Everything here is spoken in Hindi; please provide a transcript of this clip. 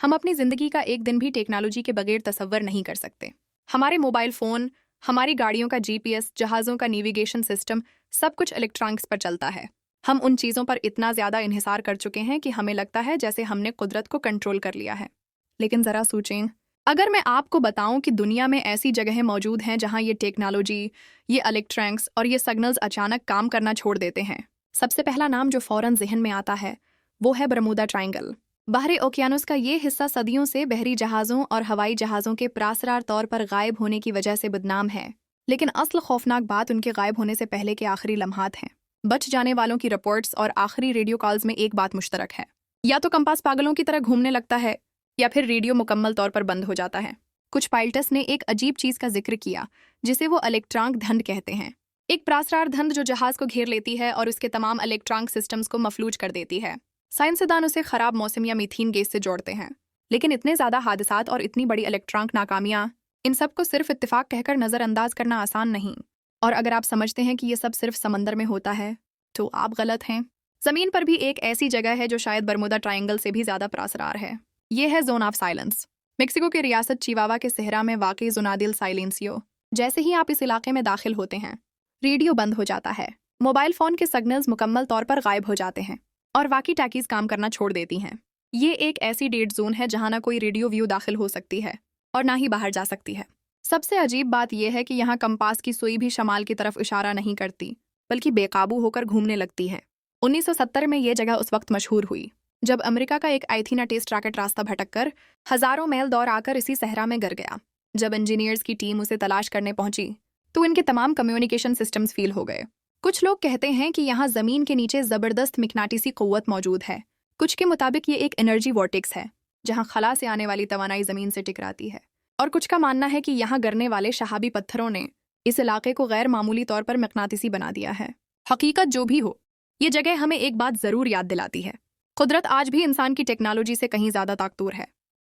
हम अपनी जिंदगी का एक दिन भी टेक्नोलॉजी के बगैर तसव्वुर नहीं कर सकते। हमारे मोबाइल फ़ोन, हमारी गाड़ियों का जीपीएस, जहाज़ों का नेविगेशन सिस्टम, सब कुछ इलेक्ट्रॉनिक्स पर चलता है। हम उन चीज़ों पर इतना ज़्यादा इन्हिसार कर चुके हैं कि हमें लगता है जैसे हमने कुदरत को कंट्रोल कर लिया है। लेकिन ज़रा सोचें, अगर मैं आपको बताऊं कि दुनिया में ऐसी जगहें मौजूद हैं जहां ये टेक्नोलॉजी, ये इलेक्ट्रॉनिक्स और ये सिग्नल्स अचानक काम करना छोड़ देते हैं। सबसे पहला नाम जो फ़ौरन जहन में आता है वो है बरमूदा ट्रायंगल। बाहरी ओकियानूस का ये हिस्सा सदियों से बहरी जहाज़ों और हवाई जहाज़ों के पुरअसरार तौर पर गायब होने की वजह से बदनाम है। लेकिन असल खौफनाक बात उनके गायब होने से पहले के आखिरी लम्हात हैं। बच जाने वालों की रिपोर्ट्स और आखिरी रेडियो कॉल्स में एक बात मुश्तरक है, या तो कंपास पागलों की तरह घूमने लगता है या फिर रेडियो मुकम्मल तौर पर बंद हो जाता है। कुछ पायलट्स ने एक अजीब चीज़ का जिक्र किया जिसे वो इलेक्ट्रॉनिक धंध कहते हैं। एक पुरअसरार धंध जो जहाज़ को घेर लेती है और उसके तमाम इलेक्ट्रॉनिक सिस्टम्स को मफलूज कर देती है। साइंसदान उसे खराब मौसम या मीथेन गैस से जोड़ते हैं। लेकिन इतने ज़्यादा हादसात और इतनी बड़ी इलेक्ट्रॉनिक नाकामियाँ, इन सब को सिर्फ इत्तेफाक कहकर नज़रअंदाज करना आसान नहीं। और अगर आप समझते हैं कि ये सब सिर्फ समंदर में होता है तो आप गलत हैं। ज़मीन पर भी एक ऐसी जगह है जो शायद बरमूदा ट्रायंगल से भी ज़्यादा पुरअसरार है। ये है जोन ऑफ साइलेंस। मेक्सिको की रियासत चिवावा के सहरा में वाक़ई जोनादिल साइलेंसियो। जैसे ही आप इस इलाके में दाखिल होते हैं, रेडियो बंद हो जाता है, मोबाइल फ़ोन के सिग्नल्स मुकम्मल तौर पर गायब हो जाते हैं और वाकी टाकीज़ काम करना छोड़ देती हैं। ये एक ऐसी डेड जोन है जहाँ ना कोई रेडियो व्यू दाखिल हो सकती है और ना ही बाहर जा सकती है। सबसे अजीब बात यह है कि यहाँ कंपास की सुई भी शमाल की तरफ इशारा नहीं करती, बल्कि बेकाबू होकर घूमने लगती है। 1970 में ये जगह उस वक्त मशहूर हुई जब अमेरिका का एक आइथीना टेस्ट रॉकेट रास्ता भटककर हज़ारों मील दौड़ आकर इसी सहरा में गिर गया। जब इंजीनियर्स की टीम उसे तलाश करने पहुंची तो इनके तमाम कम्युनिकेशन सिस्टम्स फेल हो गए। कुछ लोग कहते हैं कि यहाँ ज़मीन के नीचे ज़बरदस्त मिकनाटिसी क़ुव्वत मौजूद है। कुछ के मुताबिक ये एक एनर्जी वॉर्टेक्स है जहाँ खला से आने वाली तवानाई ज़मीन से टकराती है। और कुछ का मानना है कि यहाँ गिरने वाले शहाबी पत्थरों ने इस इलाके को गैर मामूली तौर पर मकनातिसी बना दिया है। हकीकत जो भी हो, ये जगह हमें एक बात ज़रूर याद दिलाती है, कुदरत आज भी इंसान की टेक्नोलॉजी से कहीं ज़्यादा ताकतवर है।